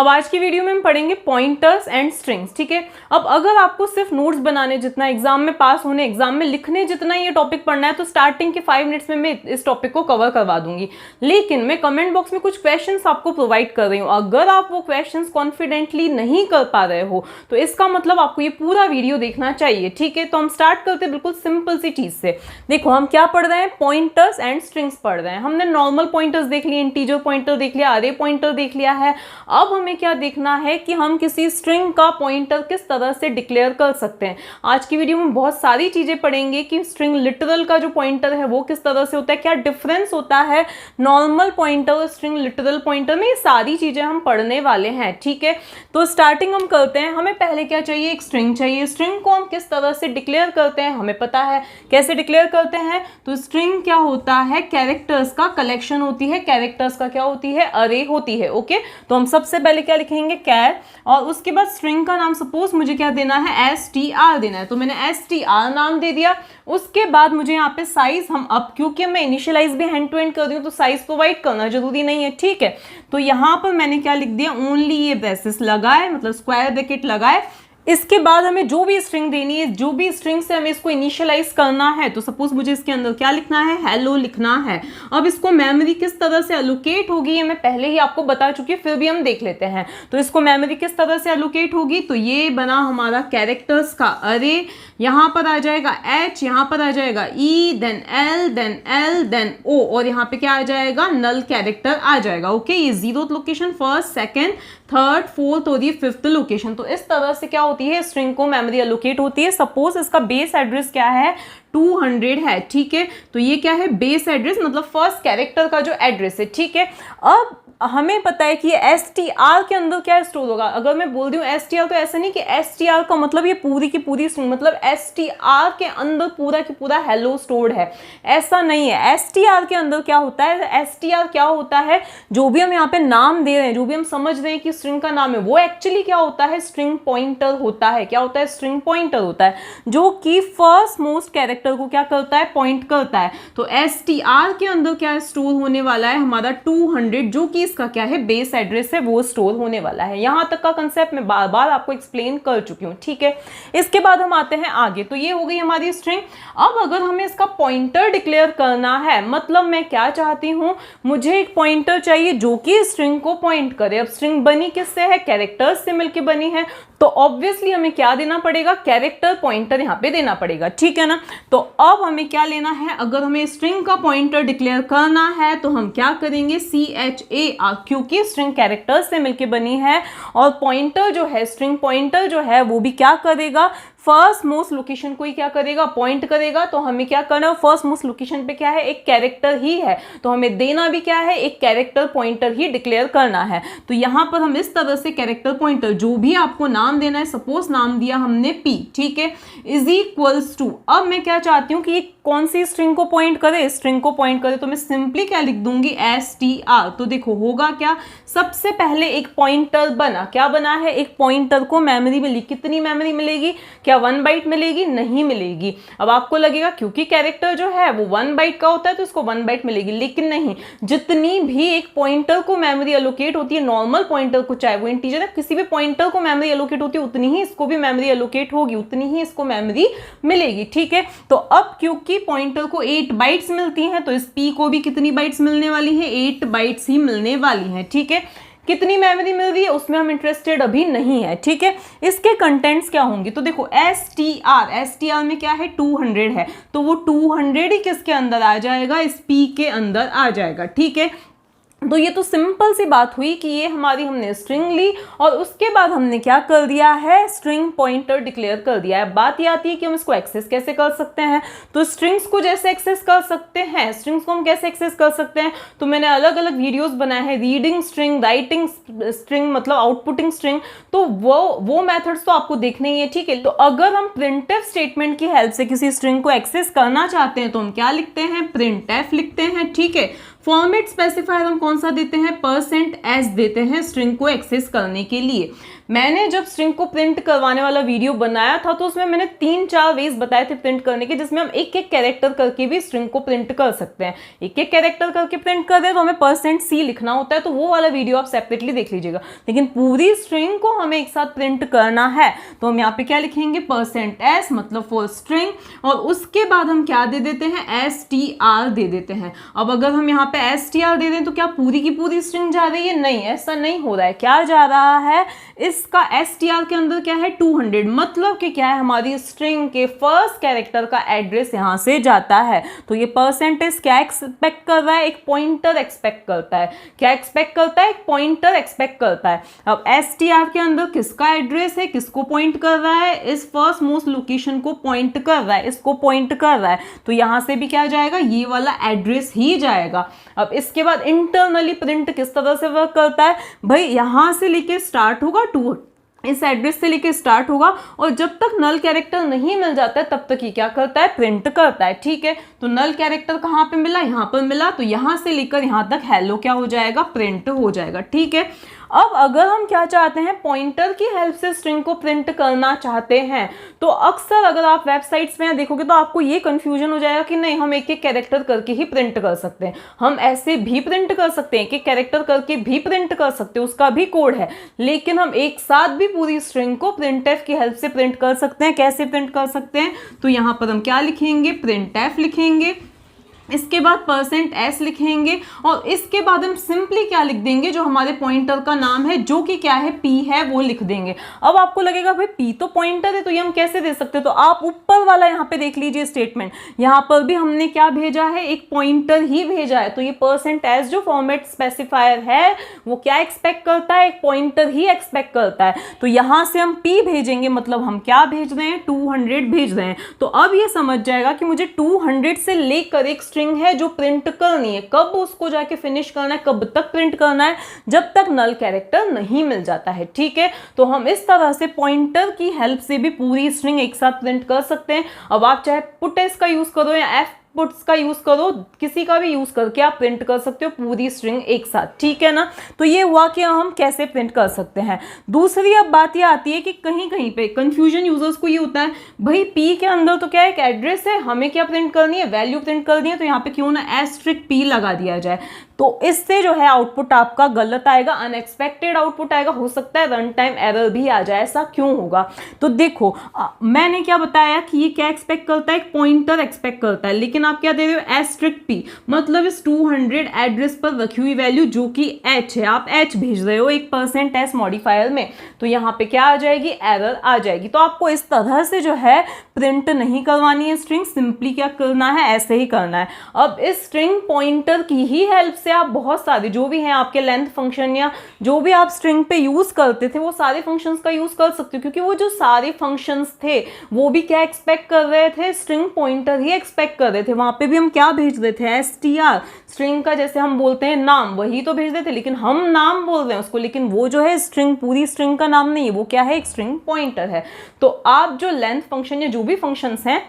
अब आज की वीडियो में हम पढ़ेंगे पॉइंटर्स एंड स्ट्रिंग्स। ठीक है, अब अगर आपको सिर्फ नोट्स बनाने जितना, एग्जाम में पास होने, एग्जाम में लिखने जितना ये टॉपिक पढ़ना है तो स्टार्टिंग के 5 मिनट्स में मैं इस टॉपिक को कवर करवा दूंगी। लेकिन मैं कमेंट बॉक्स में कुछ क्वेश्चंस आपको प्रोवाइड कर रही हूँ, अगर आप वो क्वेश्चंस कॉन्फिडेंटली नहीं कर पा रहे हो तो इसका मतलब आपको ये पूरा वीडियो देखना चाहिए। ठीक है, तो हम स्टार्ट करते हैं बिल्कुल सिंपल सी चीज से। देखो हम क्या पढ़ रहे हैं, पॉइंटर्स एंड स्ट्रिंग्स पढ़ रहे हैं। हमने नॉर्मल पॉइंटर्स देख लिए, इंटीजर पॉइंटर देख लिया, अरे पॉइंटर देख लिया है। अब हमें क्या देखना है कि हम किसी स्ट्रिंग का पॉइंटर किस तरह से डिक्लेयर कर सकते हैं। आज की वीडियो में बहुत सारी चीजें पढ़ेंगे कि स्ट्रिंग लिटरल का जो पॉइंटर है वो किस तरह से होता है, क्या डिफरेंस होता है नॉर्मल पॉइंटर और स्ट्रिंग लिटरल पॉइंटर में, ये सारी चीजें हम पढ़ने वाले हैं। ठीक है, तो स्टार्टिंग हम करते हैं। हमें पहले क्या चाहिए, एक स्ट्रिंग चाहिए। स्ट्रिंग को हम किस तरह से डिक्लेयर करते हैं हमें पता है, कैसे डिक्लेयर करते हैं। तो स्ट्रिंग क्या होता है, कैरेक्टर्स का कलेक्शन होती है, कैरेक्टर्स का क्या होती है, अरे होती है। ओके, तो हम सबसे पहले क्या लिखेंगे, कैर, और उसके बाद स्ट्रिंग का नाम सपोज मुझे क्या देना है, str देना है, तो मैंने str नाम दे दिया। उसके बाद मुझे यहाँ पे साइज, हम अब क्योंकि मैं इनिशियलाइज भी हैंड टू हैंड कर रही हूँ तो साइज प्रोवाइड करना जरूरी नहीं है। ठीक है, तो यहाँ पर मैंने क्या लिख दिया, ओनली ये ब्रेसेस लगाए, मतलब स्क्वायर ब्रैकेट लगाए। इसके बाद हमें जो भी स्ट्रिंग देनी है, जो भी स्ट्रिंग से हमें इसको इनिशियलाइज करना है, तो सपोज मुझे इसके अंदर क्या लिखना है, हेलो लिखना है। अब इसको मेमोरी किस तरह से एलोकेट होगी ये मैं पहले ही आपको बता चुकी हूँ, फिर भी हम देख लेते हैं। तो इसको मेमोरी किस तरह से एलोकेट होगी, तो ये बना हमारा कैरेक्टर्स का अरे, यहाँ पर आ जाएगा H, यहाँ पर आ जाएगा E, then L, then O, और यहाँ पे क्या आ जाएगा, नल कैरेक्टर आ जाएगा। ओके, ये 0th location, first, second, third, fourth और ये 5th लोकेशन। तो इस तरह से क्या होती है, स्ट्रिंग को मेमोरी एलोकेट होती है। सपोज इसका बेस एड्रेस क्या है, 200 है। ठीक है, तो ये क्या है, बेस एड्रेस, मतलब फर्स्ट कैरेक्टर का जो एड्रेस है। ठीक है, अब हमें पता है कि ये str के अंदर क्या स्टोर होगा। अगर मैं बोल दूं str, तो ऐसा नहीं कि str का मतलब ये पूरी की पूरी स्ट्रिंग, मतलब str के अंदर पूरा की पूरा हेलो स्टोर्ड है, ऐसा नहीं है। str के अंदर क्या होता है, str क्या होता है, जो भी हम यहाँ पे नाम दे रहे हैं, जो भी हम समझ रहे हैं कि स्ट्रिंग का नाम है, वो एक्चुअली क्या होता है, स्ट्रिंग पॉइंटर होता है। क्या होता है, स्ट्रिंग पॉइंटर होता है, जो कि फर्स्ट मोस्ट कैरेक्टर को क्या करता है, पॉइंट करता है। तो str के अंदर क्या स्टोर होने वाला है, हमारा 200, जो कि इसका क्या है, बेस एड्रेस है, वो स्टोर होने वाला है। यहां तक का कंसेप्ट मैं बार बार आपको एक्सप्लेन कर चुकी हूं। ठीक है, इसके बाद हम आते हैं आगे। तो ये हो गई हमारी स्ट्रिंग। अब अगर हमें इसका पॉइंटर डिक्लेयर करना है, मतलब मैं क्या चाहती हूं, मुझे एक पॉइंटर चाहिए जो कि स्ट्रिंग को पॉइंट करे। अब स्ट्रिंग बनी किससे है, कैरेक्टर्स से मिलकर बनी है, तो ऑब्वियसली हमें क्या देना पड़ेगा, कैरेक्टर पॉइंटर यहाँ पे देना पड़ेगा। ठीक है ना, तो अब हमें क्या लेना है, अगर हमें स्ट्रिंग का पॉइंटर डिक्लेयर करना है तो हम क्या करेंगे, char, क्योंकि स्ट्रिंग कैरेक्टर्स से मिलके बनी है, और पॉइंटर जो है, स्ट्रिंग पॉइंटर जो है वो भी क्या करेगा, फर्स्ट मोस्ट लोकेशन को ही क्या करेगा, पॉइंट करेगा। तो हमें क्या करना है, फर्स्ट मोस्ट लोकेशन पे क्या है, एक कैरेक्टर ही है, तो हमें देना भी क्या है, एक कैरेक्टर पॉइंटर ही डिक्लेयर करना है। तो यहाँ पर हम इस तरह से कैरेक्टर पॉइंटर, जो भी आपको नाम देना है, सपोज नाम दिया हमने p, ठीक है, इज इक्वल्स टू, अब मैं क्या चाहती हूँ कि ये कौन सी स्ट्रिंग को पॉइंट करे, स्ट्रिंग को पॉइंट करे, तो मैं सिंपली क्या लिख दूंगी, str। तो देखो होगा क्या, सबसे पहले एक पॉइंटर बना, क्या बना है, एक पॉइंटर को मेमोरी मिली। कितनी मेमोरी मिलेगी, क्या 1 बाइट मिलेगी, नहीं मिलेगी। अब आपको लगेगा क्योंकि कैरेक्टर जो है वो 1 बाइट का होता है तो इसको 1 बाइट मिलेगी, लेकिन नहीं, जितनी भी एक पॉइंटर को मेमोरी एलोकेट होती है, नॉर्मल पॉइंटर को, चाहे वो इंटीजर है, किसी भी पॉइंटर को मेमोरी एलोकेट होती है, उतनी ही इसको भी मेमोरी एलोकेट होगी, उतनी ही इसको मेमोरी मिलेगी। ठीक है, तो अब क्योंकि पॉइंटर को 8 बाइट्स मिलती हैं, तो इस p को भी कितनी बाइट्स मिलने वाली है, 8 बाइट्स ही मिलने वाली हैं। ठीक है, कितनी मेमोरी मिल रही है उसमें हम इंटरेस्टेड अभी नहीं है। ठीक है, इसके कंटेंट्स क्या होंगे, तो देखो str में क्या है, 200 है, तो वो 200 ही किसके अंदर आ जाएगा, इस p के अंदर आ जाएगा। ठीक है, तो ये तो सिंपल सी बात हुई कि ये हमारी हमने स्ट्रिंग ली और उसके बाद हमने क्या कर दिया है, स्ट्रिंग पॉइंटर डिक्लेयर कर दिया है। बात ये आती है कि हम इसको एक्सेस कैसे कर सकते हैं। तो स्ट्रिंग्स को जैसे एक्सेस कर सकते हैं, स्ट्रिंग्स को हम कैसे एक्सेस कर सकते हैं, तो मैंने अलग अलग वीडियोस बनाए हैं, रीडिंग स्ट्रिंग, राइटिंग स्ट्रिंग, मतलब आउटपुटिंग स्ट्रिंग, तो वो मेथड्स तो आपको देखने ही है। ठीक है, तो अगर हम प्रिंटफ स्टेटमेंट की हेल्प से किसी स्ट्रिंग को एक्सेस करना चाहते हैं तो हम क्या लिखते हैं, प्रिंटफ लिखते हैं। ठीक है, फॉर्मेट स्पेसिफायर हम कौन सा देते हैं, %s देते हैं स्ट्रिंग को एक्सेस करने के लिए। मैंने जब स्ट्रिंग को प्रिंट करवाने वाला वीडियो बनाया था तो उसमें मैंने 3-4 वेज बताए थे प्रिंट करने के, जिसमें हम एक एक कैरेक्टर करके भी स्ट्रिंग को प्रिंट कर सकते हैं। एक एक कैरेक्टर करके प्रिंट कर दे तो हमें %c लिखना होता है, तो वो वाला वीडियो आप सेपरेटली देख लीजिएगा। लेकिन पूरी स्ट्रिंग को हमें एक साथ प्रिंट करना है तो हम यहाँ पे क्या लिखेंगे, %s मतलब फॉर स्ट्रिंग, और उसके बाद हम क्या दे देते हैं, str दे देते हैं। अब अगर हम यहाँ पे str दे दें तो क्या पूरी की पूरी स्ट्रिंग जा रही है, नहीं, ऐसा नहीं हो रहा है। क्या जा रहा है, इसका str के अंदर क्या है 200, मतलब कि क्या है, हमारी स्ट्रिंग के फर्स्ट कैरेक्टर का एड्रेस यहां से जाता है। तो ये % क्या एक्सपेक्ट कर रहा है, एक पॉइंटर एक्सपेक्ट करता है। क्या एक्सपेक्ट करता है, एक पॉइंटर एक्सपेक्ट करता है। अब str के अंदर किसका एड्रेस है, किसको पॉइंट कर रहा है, इस फर्स्ट मोस्ट लोकेशन को पॉइंट कर रहा है, इसको पॉइंट कर रहा है। तो यहां से भी क्या जाएगा, ये वाला एड्रेस ही जाएगा। अब इसके बाद इंटरनली प्रिंट किस तरह से वर्क करता है, भाई यहां से लेके स्टार्ट होगा, इस एड्रेस से लेके स्टार्ट होगा, और जब तक नल कैरेक्टर नहीं मिल जाता है तब तक ये क्या करता है, प्रिंट करता है। ठीक है, तो नल कैरेक्टर कहाँ पे मिला, यहाँ पर मिला, तो यहाँ से लेकर यहाँ तक हेलो क्या हो जाएगा, प्रिंट हो जाएगा। ठीक है, अब अगर हम क्या चाहते हैं, पॉइंटर की हेल्प से स्ट्रिंग को प्रिंट करना चाहते हैं, तो अक्सर अगर आप वेबसाइट्स में देखोगे तो आपको ये कंफ्यूजन हो जाएगा कि नहीं, हम एक एक कैरेक्टर करके ही प्रिंट कर सकते हैं। हम ऐसे भी प्रिंट कर सकते हैं, एक एक कैरेक्टर करके भी प्रिंट कर सकते हैं, उसका भी कोड है। लेकिन हम एक साथ भी पूरी स्ट्रिंग को printf की हेल्प से प्रिंट कर सकते हैं। कैसे प्रिंट कर सकते हैं, तो यहाँ पर हम क्या लिखेंगे, printf लिखेंगे, इसके बाद %s लिखेंगे, और इसके बाद हम सिंपली क्या लिख देंगे, जो हमारे पॉइंटर का नाम है, जो कि क्या है, p है, वो लिख देंगे। अब आपको लगेगा भाई p तो पॉइंटर है, तो ये हम कैसे दे सकते हैं, तो आप ऊपर वाला यहाँ पे देख लीजिए स्टेटमेंट, यहाँ पर भी हमने क्या भेजा है, एक पॉइंटर ही भेजा है। तो ये %s जो फॉर्मेट स्पेसिफायर है वो क्या एक्सपेक्ट करता है, एक पॉइंटर ही एक्सपेक्ट करता है। तो यहाँ से हम p भेजेंगे, मतलब हम क्या भेज रहे हैं, 200 भेज रहे हैं। तो अब ये समझ जाएगा कि मुझे 200 से लेकर एक है जो प्रिंट करनी है, कब उसको जाके फिनिश करना है, कब तक प्रिंट करना है, जब तक नल कैरेक्टर नहीं मिल जाता है। ठीक है, तो हम इस तरह से पॉइंटर की हेल्प से भी पूरी स्ट्रिंग एक साथ प्रिंट कर सकते हैं। अब आप चाहे पुट्स का यूज करो या पुट्स का यूज करो, किसी का भी यूज करके आप प्रिंट कर सकते हो पूरी स्ट्रिंग एक साथ। ठीक है ना, तो ये हुआ कि हम कैसे प्रिंट कर सकते हैं। दूसरी अब बात ये आती है कि कहीं कहीं पे कंफ्यूजन यूजर्स को ये होता है, भाई p के अंदर तो क्या एक एड्रेस है, हमें क्या प्रिंट करनी है, वैल्यू प्रिंट करनी है, तो यहाँ पे क्यों ना *p लगा दिया जाए। तो इससे जो है आउटपुट आपका गलत आएगा, अनएक्सपेक्टेड आउटपुट आएगा, हो सकता है रन टाइम एरर भी आ जाए। ऐसा क्यों होगा, तो देखो मैंने क्या बताया कि ये क्या एक्सपेक्ट करता है, एक पॉइंटर एक्सपेक्ट करता है, लेकिन आप क्या दे रहे हो, *p, मतलब इस 200 एड्रेस पर रखी हुई वैल्यू जो कि h है, आप h भेज रहे हो एक %s मॉडिफायर में, तो यहाँ पे क्या आ जाएगी, एरर आ जाएगी। तो आपको इस तरह से जो है प्रिंट नहीं करवानी है स्ट्रिंग, सिंपली क्या करना है, ऐसे ही करना है। अब इस स्ट्रिंग पॉइंटर की ही हेल्प से आप बहुत सारे जो भी हैं आपके लेंथ फंक्शन या जो भी आप स्ट्रिंग पे यूज करते थे वो सारे फंक्शंस का यूज कर सकते हो, क्योंकि वो जो सारे फंक्शंस थे वो भी क्या एक्सपेक्ट कर रहे थे, स्ट्रिंग पॉइंटर ही एक्सपेक्ट कर रहे थे। वहां पे भी हम क्या भेज रहे थे, str, स्ट्रिंग का जैसे हम बोलते हैं नाम, वही तो भेज रहे थे, लेकिन हम नाम बोल रहे हैं उसको, लेकिन वो जो है स्ट्रिंग, पूरी स्ट्रिंग का नाम नहीं है, वो क्या है, एक स्ट्रिंग पॉइंटर है। तो आप जो लेंथ फंक्शन या जो भी फंक्शंस हैं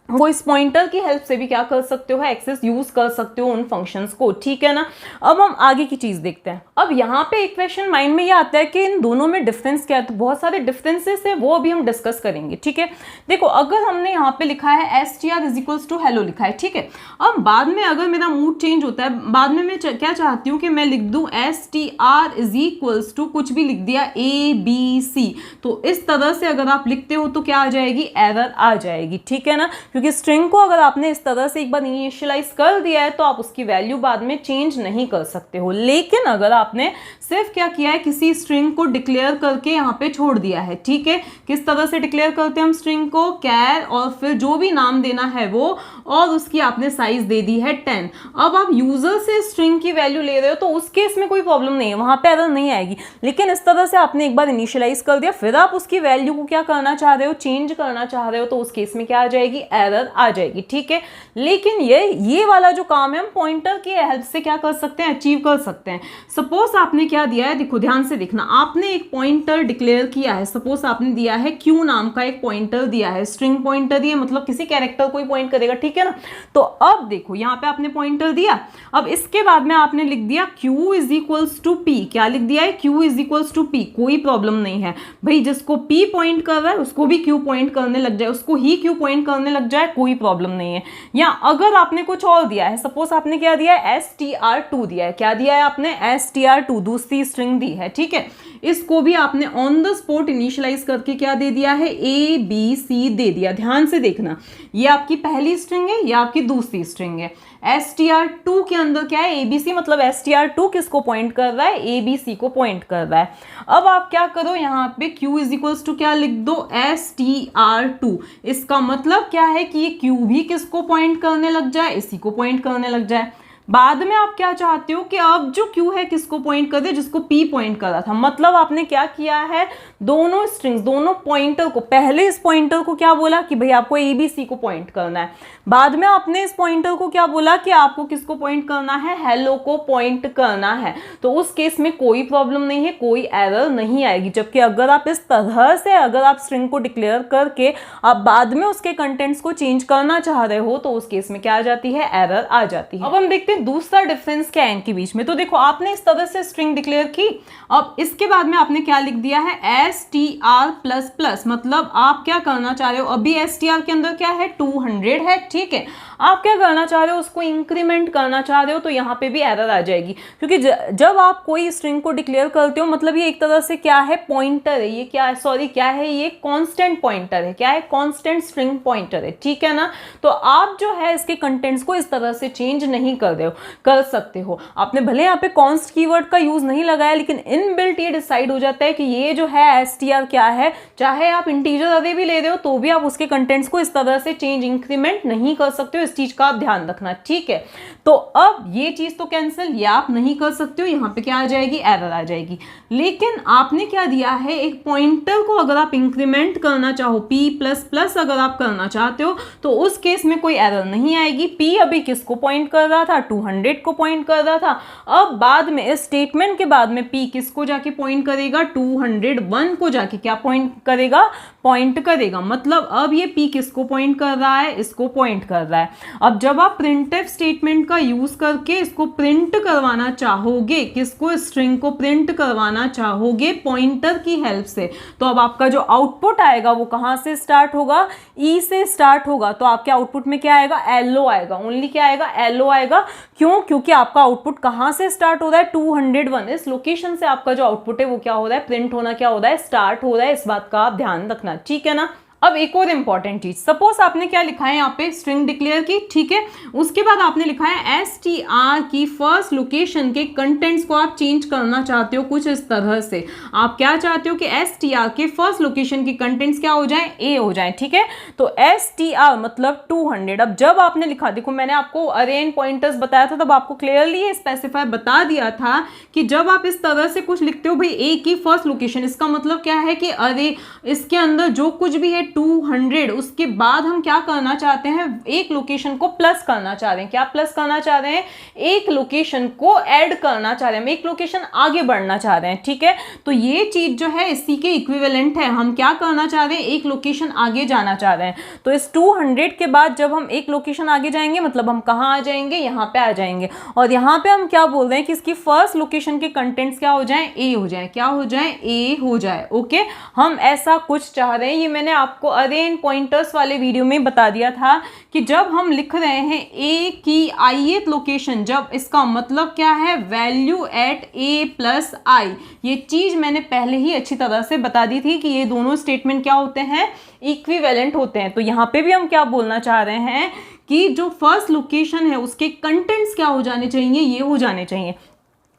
वो इस पॉइंटर की हेल्प से भी क्या कर सकते हो, एक्सेस यूज कर सकते हो उन फंक्शंस को। ठीक है ना, अब हम आगे की चीज देखते हैं। अब यहाँ पे एक क्वेश्चन माइंड में ये आता है कि इन दोनों में डिफरेंस क्या है, तो बहुत सारे डिफरेंसेस है, वो अभी हम डिस्कस करेंगे। ठीक है, देखो अगर हमने यहाँ पे लिखा है str = hello लिखा है, ठीक है, अब बाद में अगर मेरा मूड चेंज होता है, बाद में मैं क्या चाहती हूँ कि मैं लिख दूँ str = कुछ भी लिख दिया ABC, तो इस तरह से अगर आप लिखते हो तो क्या आ जाएगी, एरर आ जाएगी। ठीक है ना, क्योंकि स्ट्रिंग को अगर आपने इस तरह से एक बार इनिशियलाइज कर दिया है तो आप उसकी वैल्यू बाद में चेंज नहीं कर सकते हो। लेकिन अगर आपने सिर्फ क्या किया है, किसी स्ट्रिंग को डिक्लेयर करके यहाँ पे छोड़ दिया है, ठीक है, किस तरह से डिक्लेयर करते हैं हम स्ट्रिंग को, कैर और फिर जो भी नाम देना है वो, और उसकी आपने साइज दे दी है 10। अब आप यूजर से स्ट्रिंग की वैल्यू ले रहे हो तो उस केस में कोई प्रॉब्लम नहीं है, वहां पे एरर नहीं आएगी। लेकिन इस तरह से आपने एक बार इनिशियलाइज कर दिया, फिर आप उसकी वैल्यू को क्या करना चाह रहे हो, चेंज करना चाह रहे हो, तो उस केस में क्या आ जाएगी, एरर आ जाएगी, ठीक है। लेकिन ये वाला जो काम है हम पॉइंटर की हेल्प से क्या कर सकते हैं, अचीव कर सकते हैं। सपोज आपने क्या दिया है, देखो ध्यान से देखना, आपने एक पॉइंटर डिक्लेयर किया है। सपोज आपने दिया है क्यू नाम का एक पॉइंटर दिया है, स्ट्रिंग पॉइंटर दिया, मतलब किसी कैरेक्टर को ही पॉइंट करेगा, ठीक है ना। तो अब देखो यहाँ पे आपने पॉइंटर दिया, अब इसके बाद में आपने लिख दिया q is equals to p. क्या लिख दिया है, q is equals to p. कोई प्रॉब्लम नहीं है भाई, जिसको p पॉइंट कर रहा है उसको भी q पॉइंट करने लग जाए, उसको ही q पॉइंट करने लग जाए, कोई प्रॉब्लम नहीं है। या अगर आपने कुछ और दिया है, सपोज आपने क्या दिया है, str2 दिया है। क्या दिया है आपने, str2, दूसरी स्ट्रिंग दी है, ठीक है। इसको भी आपने ऑन द स्पॉट इनिशियलाइज करके क्या दे दिया है, a b c दे दिया। ध्यान से देखना, ये आपकी पहली स्ट्रिंग है, ये आपकी दूसरी स्ट्रिंग है। str2 के अंदर क्या है, abc, मतलब str2 किसको पॉइंट कर रहा है, abc को पॉइंट कर रहा है। अब आप क्या करो, यहाँ पे q इज इक्वल्स टू क्या लिख दो, str2। इसका मतलब क्या है कि ये q भी किसको पॉइंट करने लग जाए, इसी को पॉइंट करने लग जाए। बाद में आप क्या चाहते हो कि अब जो q है किसको पॉइंट कर दे, जिसको p पॉइंट कर रहा था। मतलब आपने क्या किया है, दोनों स्ट्रिंग्स, दोनों पॉइंटर को, पहले इस पॉइंटर को क्या बोला कि भाई आपको abc को पॉइंट करना है, बाद में आपने इस पॉइंटर को क्या बोला कि आपको किसको पॉइंट करना है, हेलो को पॉइंट करना है। तो उस केस में कोई प्रॉब्लम नहीं है, कोई एरर नहीं आएगी। जबकि अगर आप इस तरह से, अगर आप स्ट्रिंग को डिक्लेयर करके आप बाद में उसके कंटेंट्स को चेंज करना चाह रहे हो, तो उस केस में क्या आ जाती है, एरर आ जाती है। अब हम देखते हैं दूसरा डिफरेंस क्या है इनके बीच में। तो देखो आपने इस तरह से स्ट्रिंग डिक्लेयर की, अब इसके बाद में आपने क्या लिख दिया है, str++, मतलब आप क्या करना चाह रहे हो, अभी str के अंदर क्या है, 200 है, ठीक है। आप क्या करना चाह रहे हो, उसको इंक्रीमेंट करना चाह रहे हो, तो यहाँ पे भी एरर आ जाएगी। क्योंकि जब आप कोई स्ट्रिंग को डिक्लेयर करते हो, मतलब ये एक तरह से क्या है, पॉइंटर है, ये क्या है, सॉरी क्या है, ये कांस्टेंट पॉइंटर है। क्या है, कांस्टेंट स्ट्रिंग पॉइंटर है, ठीक है ना। तो आप जो है इसके कंटेंट्स को इस तरह से चेंज नहीं कर रहे हो, कर सकते हो। आपने भले यहाँ पे कॉन्स्ट कीवर्ड का यूज नहीं लगाया, लेकिन इनबिल्ट ये डिसाइड हो जाता है कि ये जो है str क्या है। चाहे आप इंटीजर अरे भी ले रहे हो तो भी आप उसके कंटेंट्स को इस तरह से चेंज, इंक्रीमेंट नहीं कर सकते हो। इस चीज का आप ध्यान रखना, ठीक है। तो अब ये चीज तो कैंसिल, ये आप नहीं कर सकते हो, यहाँ पे क्या आ जाएगी, एरर आ जाएगी। लेकिन आपने क्या दिया है, एक पॉइंटर को अगर आप इंक्रीमेंट करना चाहो, p++ अगर आप करना चाहते हो, तो उस केस में कोई एरर नहीं आएगी। p अभी किसको पॉइंट कर रहा था, 200 को पॉइंट कर रहा था। अब बाद में इस स्टेटमेंट के बाद में p किसको जाके पॉइंट करेगा, 201 को जाके क्या पॉइंट करेगा, पॉइंट करेगा। मतलब अब ये p किसको पॉइंट कर रहा है, इसको पॉइंट कर रहा है। अब जब आप प्रिंटफ स्टेटमेंट का यूज करके इसको प्रिंट करवाना चाहोगे, किसको, स्ट्रिंग को प्रिंट करवाना चाहोगे पॉइंटर की हेल्प से, तो अब आपका जो आउटपुट आएगा वो कहां से स्टार्ट होगा, e से स्टार्ट होगा। तो आपके आउटपुट में क्या आएगा, लो आएगा, ओनली क्या आएगा, लो आएगा। क्यों, क्योंकि आपका आउटपुट कहां से स्टार्ट हो रहा है, 201, इस लोकेशन से आपका जो आउटपुट है वो क्या हो रहा है, प्रिंट होना क्या हो रहा है, स्टार्ट हो रहा है। इस बात का आप ध्यान रखना, ठीक है ना। अब एक और इंपॉर्टेंट चीज, सपोज आपने क्या लिखा है, यहाँ पे स्ट्रिंग डिक्लेयर की, ठीक है। उसके बाद आपने लिखा है str की फर्स्ट लोकेशन के कंटेंट्स को आप चेंज करना चाहते हो कुछ इस तरह से। आप क्या चाहते हो कि str के फर्स्ट लोकेशन के कंटेंट्स क्या हो जाए, a हो जाए, ठीक है। तो str मतलब 200। अब जब आपने लिखा, देखो मैंने आपको अरे एंड पॉइंटर्स बताया था, तब आपको क्लियरली स्पेसिफाई बता दिया था कि जब आप इस तरह से कुछ लिखते हो, भाई a की फर्स्ट लोकेशन, इसका मतलब क्या है कि अरे इसके अंदर जो कुछ भी है 200, उसके बाद हम क्या करना चाहते हैं, एक लोकेशन को प्लस करना चाह रहे हैं। क्या प्लस करना चाह रहे हैं, एक लोकेशन को ऐड करना चाह रहे हैं, एक लोकेशन आगे बढ़ना चाह रहे हैं, ठीक है। तो ये चीज जो है इसी के इक्विवेलेंट है। हम क्या करना चाह रहे हैं, एक लोकेशन आगे जाना चाह रहे हैं। तो इस 200 के बाद जब हम एक लोकेशन आगे जाएंगे, मतलब हम कहाँ आ जाएंगे, यहाँ पे आ जाएंगे। और यहाँ पे हम क्या बोल रहे हैं कि इसकी फर्स्ट लोकेशन के कंटेंट्स क्या हो जाए, ए हो जाए। क्या हो जाए, ए हो जाए, ओके। हम ऐसा कुछ चाह रहे हैं। ये मैंने आपको अरे एंड पॉइंटर्स वाले वीडियो में बता दिया था कि जब हम लिख रहे हैं a की ith लोकेशन, जब इसका मतलब क्या है, वैल्यू एट a+i। ये चीज मैंने पहले ही अच्छी तरह से बता दी थी कि ये दोनों स्टेटमेंट क्या होते हैं, इक्विवेलेंट होते हैं। तो यहाँ पे भी हम क्या बोलना चाह रहे हैं कि जो फर्स्ट लोकेशन है उसके कंटेंट्स क्या हो जाने चाहिए, ये हो जाने चाहिए।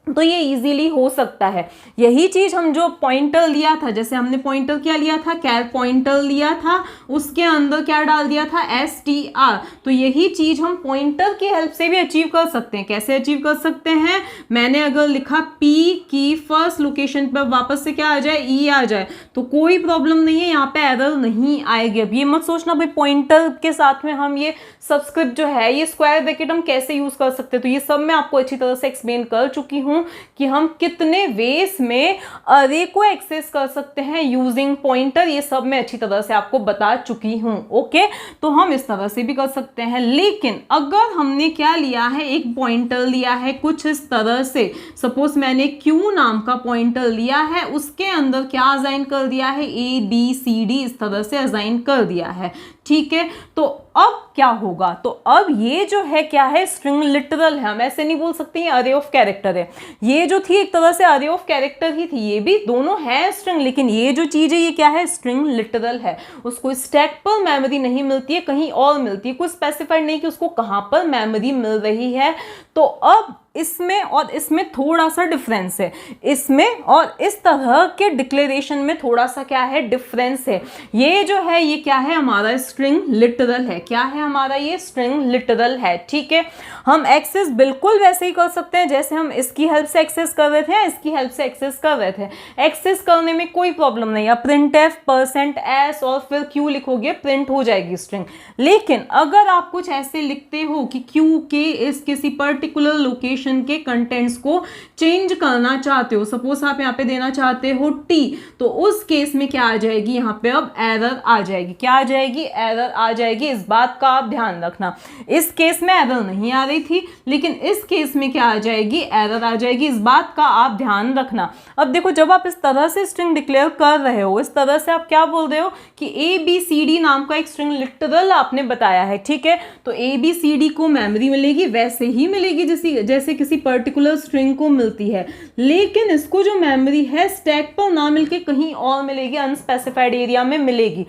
तो ये इजीली हो सकता है। यही चीज हम जो पॉइंटर लिया था, जैसे हमने पॉइंटर क्या लिया था, कैर पॉइंटर लिया था, उसके अंदर क्या डाल दिया था, str। तो यही चीज हम पॉइंटर की हेल्प से भी अचीव कर सकते हैं। कैसे अचीव कर सकते हैं, मैंने अगर लिखा p की फर्स्ट लोकेशन पर वापस से क्या आ जाए, e आ जाए, तो कोई प्रॉब्लम नहीं है, यहाँ पे एरर नहीं आएगी। अब ये मत सोचना भाई पॉइंटर के साथ में हम ये सबस्क्रिप्ट जो है, ये स्क्वायर ब्रैकेट हम कैसे यूज कर सकते हैं, तो ये सब मैं आपको अच्छी तरह से एक्सप्लेन कर चुकी हूँ कि हम कितने वेज में अरे को एक्सेस कर सकते हैं यूजिंग पॉइंटर। ये सब मैं अच्छी तरह से आपको बता चुकी हूँ। ओके, तो हम इस तरह से भी कर सकते हैं। लेकिन अगर हमने क्या लिया है, एक पॉइंटर लिया है कुछ इस तरह से, सपोज मैंने क्यू नाम का पॉइंटर लिया है, उसके अंदर क्या असाइन कर दिया है, ABCD इस तरह से असाइन कर दिया है। ठीक है, तो अब क्या होगा, तो अब ये जो है क्या है, स्ट्रिंग लिटरल है। हम ऐसे नहीं बोल सकते ये अरे ऑफ कैरेक्टर है। ये जो थी एक तरह से अरे ऑफ कैरेक्टर ही थी, ये भी दोनों है स्ट्रिंग, लेकिन ये जो चीज है ये क्या है, स्ट्रिंग लिटरल है। उसको स्टैक पर मेमोरी नहीं मिलती है, कहीं और मिलती है, कुछ स्पेसिफाइड नहीं कि उसको कहां पर मेमोरी मिल रही है। तो अब इसमें और इसमें थोड़ा सा डिफरेंस है, इसमें और इस तरह के डिक्लेरेशन में थोड़ा सा क्या है, डिफरेंस है। ये जो है ये क्या है, हमारा स्ट्रिंग लिटरल है। क्या है हमारा, ये स्ट्रिंग लिटरल है। ठीक है, हम एक्सेस बिल्कुल वैसे ही कर सकते हैं जैसे हम इसकी हेल्प से एक्सेस कर रहे थे, इसकी हेल्प से एक्सेस कर रहे थे। एक्सेस करने में कोई प्रॉब्लम नहीं है। printf %s और फिर q लिखोगे, प्रिंट हो जाएगी स्ट्रिंग। लेकिन अगर आप कुछ ऐसे लिखते हो कि q के इस किसी पर्टिकुलर लोकेशन के कंटेंट्स को चेंज करना चाहते हो, सपोज आप यहाँ पे देना चाहते हो t, तो उस केस में क्या आ जाएगी, यहाँ पे अब एरर आ जाएगी। क्या आ जाएगी, एरर आ जाएगी। इस बात का आप ध्यान रखना। इस केस में एरर नहीं आ रही थी, लेकिन इस केस में क्या आ जाएगी, एरर आ जाएगी। इस बात का आप ध्यान रखना। अब देखो, जब आप इस तरह से स्ट्रिंग डिक्लेयर कर रहे हो, इस तरह से आप क्या बोल रहे हो कि ABCD नाम का एक स्ट्रिंग लिटरल आपने बताया है। ठीक है, तो ABCD को मेमोरी मिलेगी, वैसे ही मिलेगी जैसे किसी पर्टिकुलर स्ट्रिंग को मिलती है, लेकिन इसको जो मेमोरी है स्टैक पर ना मिलके कहीं और मिलेगी, अनस्पेसिफाइड एरिया में मिलेगी।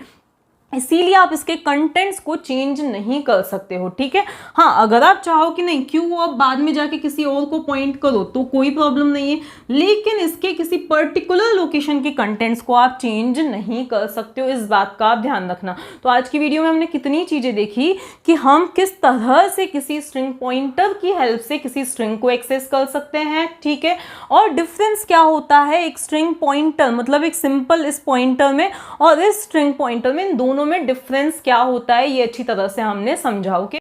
इसीलिए आप इसके कंटेंट्स को चेंज नहीं कर सकते हो। ठीक है, हाँ, अगर आप चाहो कि नहीं क्यों अब बाद में जाके किसी और को पॉइंट करो तो कोई प्रॉब्लम नहीं है, लेकिन इसके किसी पर्टिकुलर लोकेशन के कंटेंट्स को आप चेंज नहीं कर सकते हो। इस बात का आप ध्यान रखना। तो आज की वीडियो में हमने कितनी चीजें देखी कि हम किस तरह से किसी स्ट्रिंग पॉइंटर की हेल्प से किसी स्ट्रिंग को एक्सेस कर सकते हैं। ठीक है, और डिफरेंस क्या होता है एक स्ट्रिंग पॉइंटर, मतलब एक सिंपल इस पॉइंटर में और इस स्ट्रिंग पॉइंटर में, इन दोनों में डिफरेंस क्या होता है, ये अच्छी तरह से हमने समझा। ओके।